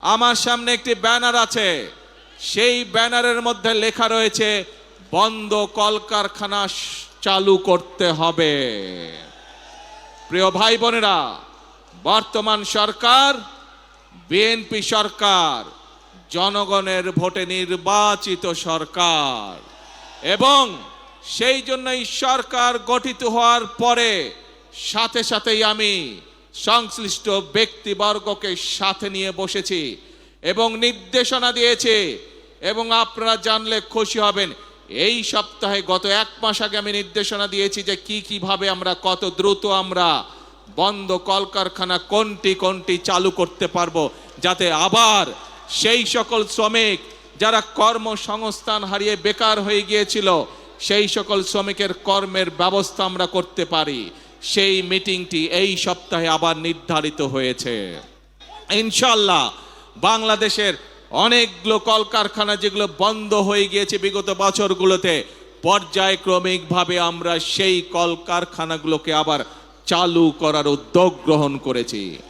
আমার সামনে একটি ব্যানার আছে, সেই ব্যানারের মধ্যে লেখা রয়েছে বন্ধ কলকারখানা চালু করতে হবে। প্রিয় ভাই বোনেরা, বর্তমান সরকার বিএনপি সরকার, জনগণের ভোটে নির্বাচিত সরকার, এবং সেই জন্যই সরকার গঠিত হওয়ার পরে সাথে সাথেই আমি সংশ্লিষ্ট ব্যক্তিবর্গকে সাথে নিয়ে বসেছি এবং নির্দেশনা দিয়েছি। এবং আপনারা জানলে খুশি হবেন, এই সপ্তাহে গত এক মাস আগে আমি নির্দেশনা দিয়েছি যে কিভাবে আমরা কত দ্রুত আমরা বন্ধ কলকারখানা কোনটি চালু করতে পারবো, যাতে আবার সেই সকল শ্রমিক যারা কর্মসংস্থান হারিয়ে বেকার হয়ে গিয়েছিল সেই সকল শ্রমিকের কর্মের ব্যবস্থা আমরা করতে পারি। সেই মিটিংটি এই সপ্তাহে আবার নির্ধারিত হয়েছে। ইনশাআল্লাহ বাংলাদেশের অনেকগুলো কলকারখানা যেগুলো বন্ধ হয়ে গিয়েছে বিগত বছরগুলোতে, পর্যায়ক্রমিকভাবে আমরা সেই কলকারখানাগুলোকে আবার চালু করার উদ্যোগ গ্রহণ করেছি।